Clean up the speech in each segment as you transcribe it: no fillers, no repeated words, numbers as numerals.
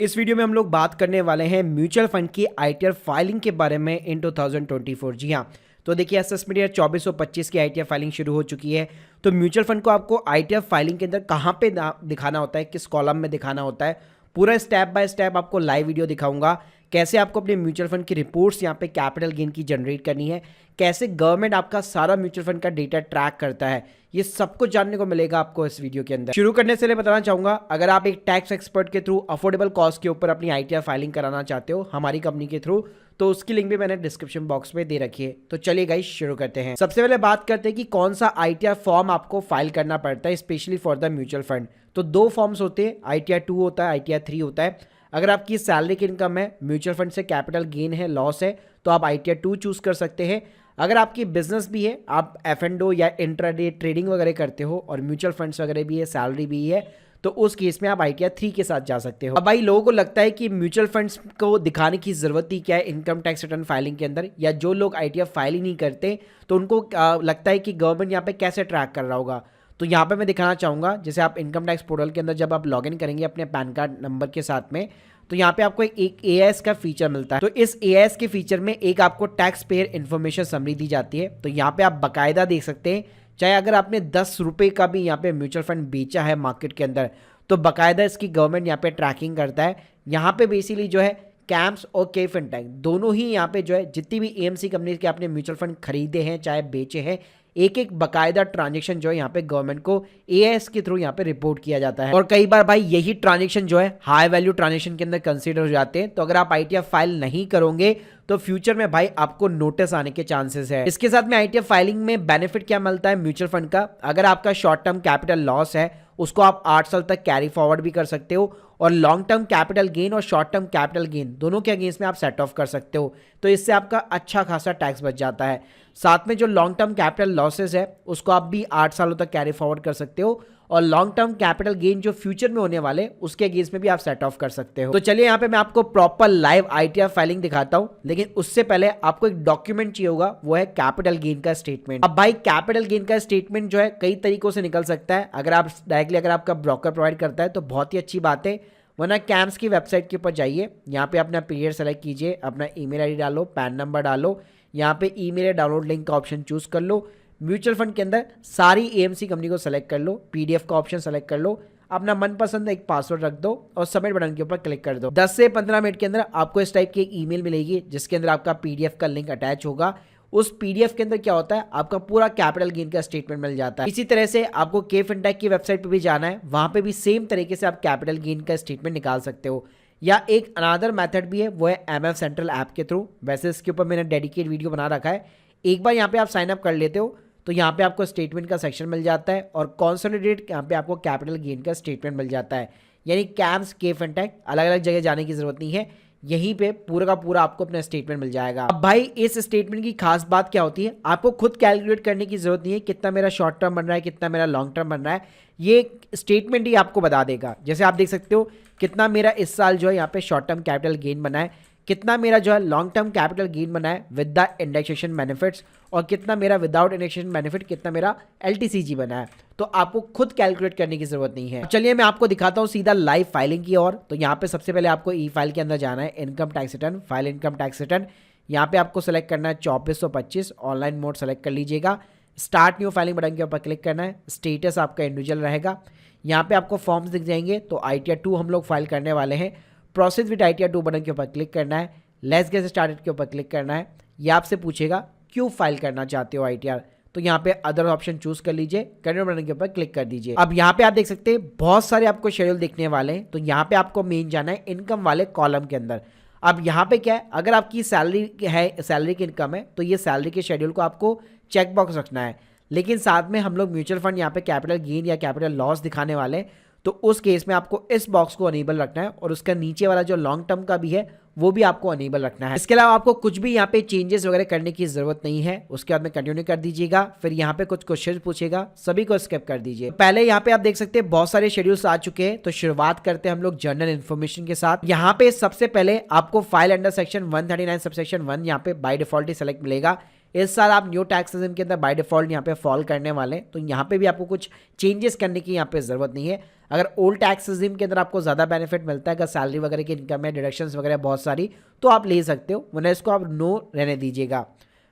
इस वीडियो में हम लोग बात करने वाले हैं म्यूचुअल फंड की आईटीआर फाइलिंग के बारे में इन 2024। जी हाँ, तो देखिए एसेसमेंट ईयर 2425 की आईटीआर फाइलिंग शुरू हो चुकी है। तो म्यूचुअल फंड को आपको आईटीआर फाइलिंग के अंदर कहाँ पे दिखाना होता है, किस कॉलम में दिखाना होता है, पूरा स्टेप बाय स्टेप आपको लाइव वीडियो दिखाऊंगा। कैसे आपको अपने म्यूचुअल फंड की रिपोर्ट्स यहाँ पे कैपिटल गेन की जनरेट करनी है, कैसे गवर्नमेंट आपका सारा म्यूचुअल फंड का डेटा ट्रैक करता है, ये सब कुछ जानने को मिलेगा आपको इस वीडियो के अंदर। शुरू करने से पहले बताना चाहूंगा, अगर आप एक टैक्स एक्सपर्ट के थ्रू अफोर्डेबल कॉस्ट के ऊपर अपनी आईटीआर फाइलिंग कराना चाहते हो हमारी कंपनी के थ्रू, तो उसकी लिंक भी मैंने डिस्क्रिप्शन बॉक्स में दे रखी है। तो चलिए गाइस शुरू करते हैं। सबसे पहले बात करते हैं कि कौन सा आईटीआर फॉर्म आपको फाइल करना पड़ता है specially for the mutual fund. तो दो फॉर्म्स होते हैं, आईटीआर 2 होता है, आईटीआर 3 होता है। अगर आपकी सैलरी की इनकम है, म्यूचुअल फंड से कैपिटल गेन है, लॉस है, तो आप आईटीआर 2 चूज कर सकते हैं। अगर आपकी बिजनेस भी है, आप एफ&ओ या इंट्राडे ट्रेडिंग वगैरह करते हो और म्यूचुअल फंड्स वगैरह भी है, सैलरी भी है, तो उस केस में आप आईटीआर 3 के साथ जा सकते हो। अब भाई लोगों को लगता है कि म्यूचुअल फंड्स को दिखाने की जरूरत ही क्या है इनकम टैक्स रिटर्न फाइलिंग के अंदर, या जो लोग आईटीआर फाइल ही नहीं करते तो उनको लगता है कि गवर्नमेंट यहाँ पे कैसे ट्रैक कर रहा होगा। तो यहाँ पे मैं दिखाना चाहूँगा, जैसे आप इनकम टैक्स पोर्टल के अंदर जब आप लॉगिन करेंगे अपने पैन कार्ड नंबर के साथ में, तो यहाँ पे आपको एक एआईएस का फीचर मिलता है। तो इस एआईएस के फीचर में एक आपको टैक्स पेयर इन्फॉर्मेशन समरी दी जाती है। तो यहाँ पे आप बकायदा देख सकते हैं, चाहे अगर आपने 10 रुपये का भी यहाँ पे म्यूचुअल फंड बेचा है मार्केट के अंदर, तो बकायदा इसकी गवर्नमेंट यहाँ पे ट्रैकिंग करता है। यहाँ पे बेसिकली जो है कैम्स और के फिनटेक दोनों ही यहाँ पे जो है जितनी भी एएमसी कंपनी के आपने म्यूचुअल फंड खरीदे हैं चाहे बेचे हैं, एक एक बकायदा ट्रांजेक्शन जो है यहाँ पे गवर्नमेंट को एएस के थ्रू यहाँ पे रिपोर्ट किया जाता है। और कई बार भाई यही ट्रांजेक्शन जो है हाई वैल्यू ट्रांजेक्शन के अंदर कंसीडर हो जाते हैं। तो अगर आप आईटीआर फाइल नहीं करोगे तो फ्यूचर में भाई आपको नोटिस आने के चांसेस है। इसके साथ में आईटीआर फाइलिंग में बेनिफिट क्या मिलता है म्यूचुअल फंड का, अगर आपका शॉर्ट टर्म कैपिटल लॉस है उसको आप 8 साल तक कैरी फॉरवर्ड भी कर सकते हो, और लॉन्ग टर्म कैपिटल गेन और शॉर्ट टर्म कैपिटल गेन दोनों के अगेंस्ट में आप सेट ऑफ कर सकते हो। तो इससे आपका अच्छा खासा टैक्स बच जाता है। साथ में जो लॉन्ग टर्म कैपिटल लॉसेस है उसको आप भी 8 सालों तक कैरी फॉरवर्ड कर सकते हो, और लॉन्ग टर्म कैपिटल गेन जो फ्यूचर में होने वाले उसके अगेंस्ट में भी आप सेट ऑफ कर सकते हो। तो चलिए यहाँ पे मैं आपको प्रॉपर लाइव आईटीआर फाइलिंग दिखाता हूँ, लेकिन उससे पहले आपको एक डॉक्यूमेंट चाहिए होगा, वो है कैपिटल गेन का स्टेटमेंट। अब भाई कैपिटल गेन का स्टेटमेंट जो है कई तरीकों से निकल सकता है। अगर आप डायरेक्टली अगर आपका ब्रोकर प्रोवाइड करता है तो बहुत ही अच्छी बात है, वरना कैम्स की वेबसाइट के ऊपर जाइए, यहाँ पे अपना पीरियड सेलेक्ट कीजिए, अपना ईमेल आईडी डालो, पैन नंबर डालो, यहाँ पे ईमेल डाउनलोड लिंक का ऑप्शन चूज कर लो, म्यूचुअल फंड के अंदर सारी एएमसी कंपनी को सेलेक्ट कर लो, पीडीएफ का ऑप्शन सेलेक्ट कर लो, अपना मनपसंद एक पासवर्ड रख दो और सबमिट बटन के ऊपर क्लिक कर दो। 10 से 15 मिनट के अंदर आपको इस टाइप की एक ईमेल मिलेगी जिसके अंदर आपका पीडीएफ का लिंक अटैच होगा। उस पीडीएफ के अंदर क्या होता है, आपका पूरा कैपिटल गेन का स्टेटमेंट मिल जाता है। इसी तरह से आपको के फिनटेक की वेबसाइट पे भी जाना है, वहां पे भी सेम तरीके से आप कैपिटल गेन का स्टेटमेंट निकाल सकते हो। या एक अनदर मेथड भी है, वो है एमएफ सेंट्रल ऐप के थ्रू। वैसे इसके ऊपर मैंने डेडिकेट वीडियो बना रखा है, एक बार यहाँ पे आप साइन अप कर लेते हो तो यहाँ पे आपको स्टेटमेंट का सेक्शन मिल जाता है, और कॉन्सोलिडेट यहाँ पे आपको कैपिटल गेन का स्टेटमेंट मिल जाता है। यानी कैम्स के फिनटेक अलग अलग जगह जाने की जरूरत नहीं है, यहीं पे पूरा का पूरा आपको अपना स्टेटमेंट मिल जाएगा। अब भाई इस स्टेटमेंट की खास बात क्या होती है, आपको खुद कैलकुलेट करने की जरूरत नहीं है कितना मेरा शॉर्ट टर्म बन रहा है, कितना मेरा लॉन्ग टर्म बन रहा है, ये स्टेटमेंट ही आपको बता देगा। जैसे आप देख सकते हो कितना मेरा इस साल जो है यहाँ पे शॉर्ट टर्म कैपिटल गेन बना है, कितना मेरा जो है लॉन्ग टर्म कैपिटल गेन बना है विद द इंडेक्सेशन बेनिफिट्स, और कितना मेरा विदाउट इंडेक्सेशन बेनिफिट, कितना मेरा एलटीसीजी बना है। तो आपको खुद कैलकुलेट करने की जरूरत नहीं है। चलिए मैं आपको दिखाता हूँ सीधा लाइव फाइलिंग की ओर। तो यहाँ पे सबसे पहले आपको ई फाइल के अंदर जाना है, income tax return, file income tax return. यहाँ पे आपको सेलेक्ट करना है 2425, ऑनलाइन मोड सेलेक्ट कर लीजिएगा, स्टार्ट न्यू फाइलिंग बटन के ऊपर क्लिक करना है, स्टेटस आपका इंडिविजुअल रहेगा। यहाँ पे आपको फॉर्म्स दिख जाएंगे, तो आईटीआर 2 हम लोग फाइल करने वाले हैं, प्रोसेस विद आईटीआर 2 बटन के ऊपर क्लिक करना है, लेट्स गेट स्टार्टेड के ऊपर क्लिक करना है। ये आपसे पूछेगा क्यों फाइल करना चाहते हो आईटीआर, तो यहाँ पे अदर ऑप्शन चूज कर लीजिए, कंटिन्यू बटन के ऊपर क्लिक कर दीजिए। अब यहाँ पे आप देख सकते हैं बहुत सारे आपको शेड्यूल दिखने वाले हैं, तो यहाँ पे आपको मेन जाना है इनकम वाले कॉलम के अंदर। अब यहाँ पे क्या है, अगर आपकी सैलरी है, सैलरी की इनकम है, तो ये सैलरी के शेड्यूल को आपको चेक बॉक्स रखना है। लेकिन साथ में हम लोग म्यूचुअल फंड यहाँ पे कैपिटल गेन या कैपिटल लॉस दिखाने वाले हैं, तो उस केस में आपको इस बॉक्स को अनेबल रखना है, और उसका नीचे वाला जो लॉन्ग टर्म का भी है वो भी आपको अनेबल रखना है। इसके अलावा आपको कुछ भी यहाँ पे चेंजेस वगैरह करने की जरूरत नहीं है। उसके बाद में कंटिन्यू कर दीजिएगा, फिर यहाँ पे कुछ क्वेश्चन पूछेगा, सभी को स्किप कर दीजिए। पहले यहाँ पे आप देख सकते हैं बहुत सारे शेड्यूल्स आ चुके हैं, तो शुरुआत करते हैं हम लोग जनरल इन्फॉर्मेशन के साथ। यहाँ पे सबसे पहले आपको फाइल अंडर सेक्शन 139 सबसेक्शन 1 यहाँ पे बाय डिफॉल्ट ही सेलेक्ट मिलेगा। इस साल आप न्यू टैक्स सिस्टम के अंदर बाय डिफॉल्ट यहाँ पे फॉल करने वाले हैं, तो यहाँ पे भी आपको कुछ चेंजेस करने की यहाँ पे जरूरत नहीं है। अगर ओल्ड टैक्स रिजीम के अंदर आपको ज़्यादा बेनिफिट मिलता है, अगर सैलरी वगैरह की इनकम है, डिडक्शंस वगैरह बहुत सारी, तो आप ले सकते हो, वरना इसको आप नो रहने दीजिएगा।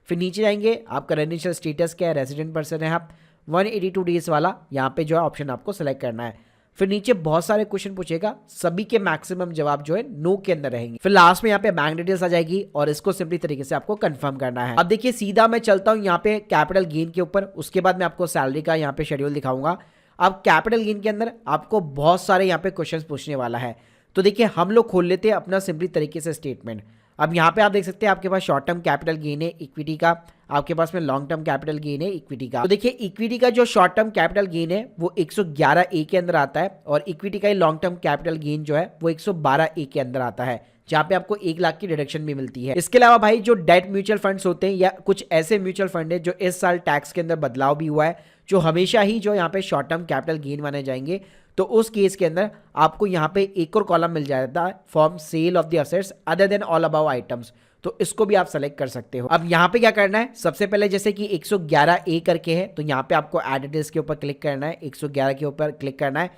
फिर नीचे जाएंगे, आपका रेजिडेंशियल स्टेटस क्या है, रेजिडेंट पर्सन है आप, 182 डेज वाला यहाँ पे जो है ऑप्शन आपको सेलेक्ट करना है। फिर नीचे बहुत सारे क्वेश्चन पूछेगा, सभी के मैक्सिमम जवाब जो है नो के अंदर रहेंगे। फिर लास्ट में यहाँ पे बैंक डिटेल्स आ जाएगी और इसको सिंपली तरीके से आपको कंफर्म करना है। अब देखिए सीधा मैं चलता हूँ यहाँ पे कैपिटल गेन के ऊपर, उसके बाद मैं आपको सैलरी का यहाँ पे शेड्यूल दिखाऊंगा। अब कैपिटल गेन के अंदर आपको बहुत सारे यहाँ पे क्वेश्चन पूछने वाला है, तो देखिए हम लोग खोल लेते हैं अपना सिंपली तरीके से स्टेटमेंट। अब यहाँ पे आप देख सकते हैं आपके पास शॉर्ट टर्म कैपिटल गेन है इक्विटी का, आपके पास में लॉन्ग टर्म कैपिटल गेन है इक्विटी का। तो देखिए इक्विटी का जो शॉर्ट टर्म कैपिटल गेन है वो 111A के अंदर आता है, और इक्विटी का ही लॉन्ग टर्म कैपिटल गेन जो है वो 112A के अंदर आता है, जहां पे आपको 1 लाख की डिडक्शन भी मिलती है। इसके अलावा भाई जो डेट म्यूचुअल फंड्स होते हैं या कुछ ऐसे म्यूचुअल फंड है जो इस साल टैक्स के अंदर बदलाव भी हुआ है, जो हमेशा ही जो यहाँ पे शॉर्ट टर्म कैपिटल गेन माने जाएंगे, तो उस केस के अंदर आपको यहाँ पे एक और कॉलम मिल जाता है, from sale of the assets other than all above items, तो इसको भी आप सेलेक्ट कर सकते हो। अब यहाँ पे क्या करना है, सबसे पहले जैसे कि 111A करके है, तो यहाँ पे आपको एड डिटेल्स के ऊपर क्लिक करना है, 111 के ऊपर क्लिक करना है।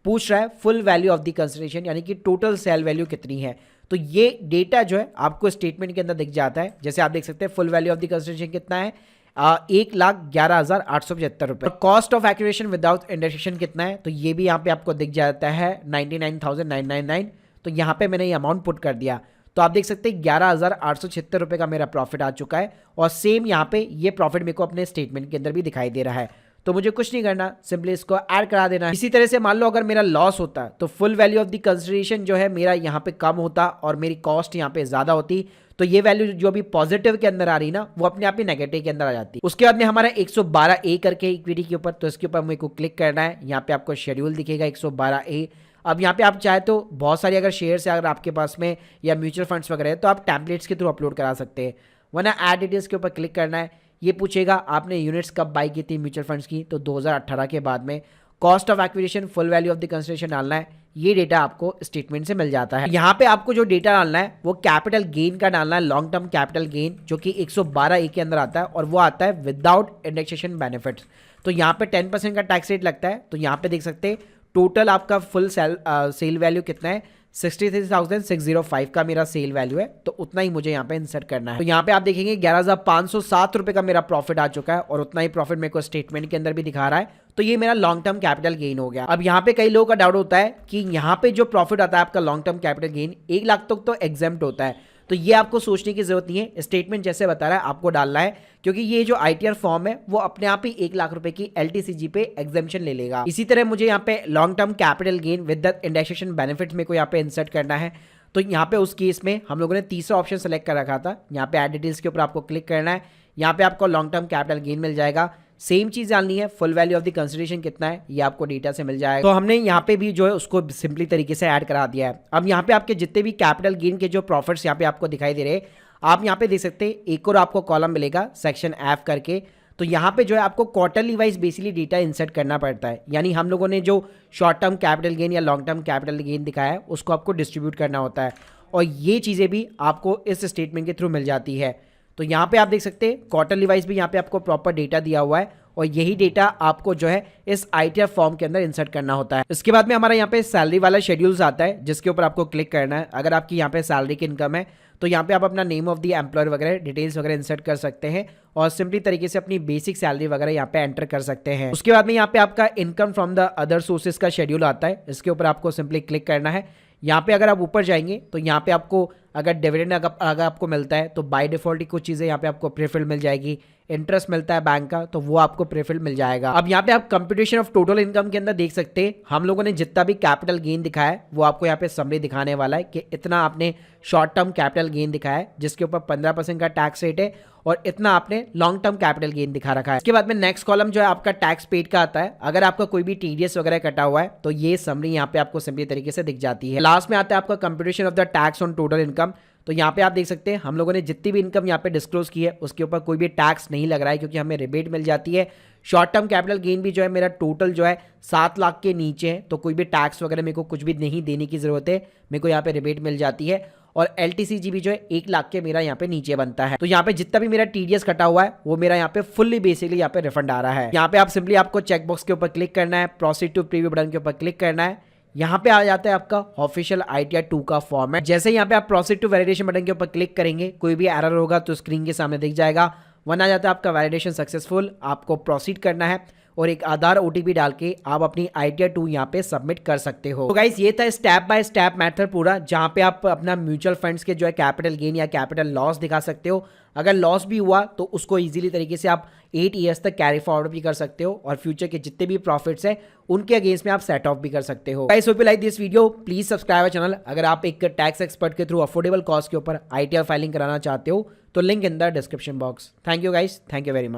पूछ रहा है full value of the consideration, यानी कि टोटल सेल वैल्यू कितनी है, तो ये डेटा जो है आपको स्टेटमेंट के अंदर दिख जाता है। जैसे आप देख सकते हैं full value of the consideration कितना है, 1,11,875 रुपए। Cost of acquisition without indexation कितना है, तो ये भी यहाँ पे आपको दिख जाता है 99,999। तो यहाँ पे मैंने ये अमाउंट पुट कर दिया, तो आप देख सकते हैं 11,876 रुपए का मेरा प्रॉफिट आ चुका है, और सेम यहाँ पे ये प्रॉफिट मेरे को अपने स्टेटमेंट के अंदर भी दिखाई दे रहा है। तो मुझे कुछ नहीं करना, सिंपली इसको ऐड करा देना है। इसी तरह से मान लो अगर मेरा लॉस होता तो full value of the consideration जो है मेरा यहाँ पे कम होता और मेरी कॉस्ट यहाँ पे ज्यादा होती, तो ये वैल्यू जो भी पॉजिटिव के अंदर आ रही ना, वो अपने आप ही नेगेटिव के अंदर आ जाती। उसके बाद में हमारा 112A करके इक्विटी के ऊपर, तो इसके ऊपर मेरे को क्लिक करना है। यहाँ पे आपको शेड्यूल दिखेगा 112A। अब यहाँ पे आप चाहे तो बहुत सारी अगर शेयर्स है अगर आपके पास में या म्यूचुअल फंड्स वगैरह है, तो आप टेम्पलेट्स के थ्रू अपलोड करा सकते हैं, वरना एड डिटेल्स के ऊपर क्लिक करना है। ये पूछेगा आपने यूनिट्स कब बाई की थी म्यूचुअल फंड्स की, तो 2018 के बाद में। Cost of acquisition full value of the consideration डालना है, ये डेटा आपको स्टेटमेंट से मिल जाता है। यहाँ पे आपको जो डेटा डालना है वो कैपिटल गेन का डालना है, लॉन्ग टर्म कैपिटल गेन, जो कि 112A के अंदर आता है, और वो आता है विदाउट इंडेक्सेशन बेनिफिट्स। तो यहाँ पे 10% का टैक्स रेट लगता है। तो यहाँ पे देख सकते हैं टोटल आपका फुल सेल वैल्यू कितना है, 63,605 का मेरा सेल वैल्यू है, तो उतना ही मुझे यहाँ पे इंसर्ट करना है। तो यहाँ पे आप देखेंगे 11,507 रुपए का मेरा प्रॉफिट आ चुका है, और उतना ही प्रॉफिट मेरे को स्टेटमेंट के अंदर भी दिखा रहा है, तो ये मेरा लॉन्ग टर्म कैपिटल गेन हो गया। अब यहाँ पे कई लोगों का डाउट होता है कि यहाँ पे जो प्रॉफिट आता है आपका long term capital gain 1 lakh तक तो एग्जेम्प्ट होता है, तो ये आपको सोचने की जरूरत नहीं है, स्टेटमेंट जैसे बता रहा है आपको डालना है, क्योंकि ये जो ITR फॉर्म है वो अपने आप ही 1 लाख रुपए की LTCG पे एग्जेम्पशन ले लेगा। इसी तरह मुझे यहाँ पे long term capital gain with the indexation benefit मेरे को यहाँ पे इंसर्ट करना है। तो यहाँ पे उस केस में हम लोगों ने तीसरा ऑप्शन सेलेक्ट कर रखा था, यहाँ पे एड डिटेल्स के ऊपर आपको क्लिक करना है। यहाँ पे आपको लॉन्ग टर्म कैपिटल गेन मिल जाएगा, सेम चीज डालनी है, full value of the consideration कितना है ये आपको डेटा से मिल जाएगा। तो हमने यहाँ पे भी जो है उसको सिंपली तरीके से ऐड करा दिया है। अब यहाँ पे आपके जितने भी कैपिटल गेन के जो प्रॉफिट्स यहाँ पे आपको दिखाई दे रहे हैं, आप यहाँ पे देख सकते हैं एक और आपको कॉलम मिलेगा सेक्शन F करके। तो यहाँ पे जो है आपको quarterly wise basically data insert करना पड़ता है, यानी हम लोगों ने जो शॉर्ट टर्म कैपिटल गेन या लॉन्ग टर्म कैपिटल गेन दिखाया है उसको आपको डिस्ट्रीब्यूट करना होता है, और ये चीज़ें भी आपको इस स्टेटमेंट के थ्रू मिल जाती है। तो यहाँ पे आप देख सकते हैं क्वार्टरली वाइज भी यहाँ पे आपको प्रॉपर डेटा दिया हुआ है, और यही डेटा आपको जो है इस ITR फॉर्म के अंदर इंसर्ट करना होता है। इसके बाद में हमारा यहाँ पे सैलरी वाला शेड्यूल्स आता है, जिसके ऊपर आपको क्लिक करना है। अगर आपकी यहाँ पे सैलरी की इनकम है तो यहाँ पे आप अपना नेम ऑफ द एम्प्लॉयर वगैरह डिटेल्स वगैरह इंसर्ट कर सकते हैं, और सिंपली तरीके से अपनी बेसिक सैलरी वगैरह यहाँ पे एंटर कर सकते हैं। उसके बाद में यहाँ पे आपका income from the other sources का शेड्यूल आता है, इसके ऊपर आपको सिंपली क्लिक करना है। यहाँ पे अगर आप ऊपर जाएंगे तो यहाँ पे आपको अगर डिविडेंड अगर आपको मिलता है तो बाय डिफॉल्ट ही कुछ चीज़ें यहाँ पे आपको प्रेफिल्ड मिल जाएगी। इंटरेस्ट मिलता है बैंक का तो वो आपको प्रेफिल्ड मिल जाएगा। अब यहाँ पे आप कंप्यूटेशन ऑफ टोटल इनकम के अंदर देख सकते हैं हम लोगों ने जितना भी कैपिटल गेन दिखाया है वो आपको यहाँ पे समरी दिखाने वाला है कि इतना आपने शॉर्ट टर्म कैपिटल गेन दिखाया है जिसके ऊपर 15% का टैक्स रेट है, और इतना आपने लॉन्ग टर्म कैपिटल गेन दिखा रखा है। इसके बाद में नेक्स्ट कॉलम जो है आपका टैक्स पेड का आता है। अगर आपका कोई भी TDS वगैरह कटा हुआ है तो ये समरी यहाँ पे आपको सिंपली तरीके से दिख जाती है। लास्ट में आता है आपका computation of the tax on total income. तो यहाँ पे आप देख सकते हैं हम लोगों ने जितनी भी इनकम यहाँ पे डिस्क्लोज की है उसके ऊपर कोई भी टैक्स नहीं लग रहा है, क्योंकि हमें रिबेट मिल जाती है। शॉर्ट टर्म कैपिटल गेन भी जो है मेरा टोटल जो है 7 लाख के नीचे है, तो कोई भी टैक्स वगैरह मेरे को कुछ भी नहीं देने की ज़रूरत है, मेरे को यहाँ पे रिबेट मिल जाती है। और LTCG भी जो है 1 लाख के मेरा यहाँ पे नीचे बनता है। तो यहाँ पे जितना भी मेरा TDS कटा हुआ है वो मेरा यहाँ पे फुल्ली बेसिकली यहाँ पे रिफंड आ रहा है। यहाँ पे आप सिंपली आपको चेकबॉक्स के ऊपर क्लिक करना है, प्रोसीड टू प्रीव्यू बटन के ऊपर क्लिक करना है। यहाँ पे आ जाता है आपका ऑफिशियल ITR 2 का फॉर्मेट। जैसे यहाँ पे आप प्रोसीड टू वैलिडेशन बटन के ऊपर क्लिक करेंगे, कोई भी एरर होगा तो स्क्रीन के सामने दिख जाएगा। वन आ जाता है आपका वैलिडेशन सक्सेसफुल, आपको प्रोसीड करना है और एक आधार OTP डाल के आप अपनी ITR 2 यहाँ पे सबमिट कर सकते हो। तो गाइस ये था स्टेप बाय स्टेप मेथड पूरा, जहाँ पे आप अपना म्यूचुअल फंड्स के जो है कैपिटल गेन या कैपिटल लॉस दिखा सकते हो। अगर लॉस भी हुआ तो उसको इजीली तरीके से आप 8 ईयर्स तक कैरी फॉरवर्ड भी कर सकते हो और फ्यूचर के जितने भी प्रॉफिट्स हैं उनके अगेंस्ट में आप सेट ऑफ भी कर सकते हो। Guys hope you like this video, please subscribe our channel. अगर आप एक टैक्स एक्सपर्ट के थ्रू अफोर्डेबल कॉस्ट के ऊपर ITR फाइलिंग कराना चाहते हो तो link in the description box. Thank you guys, thank you very much.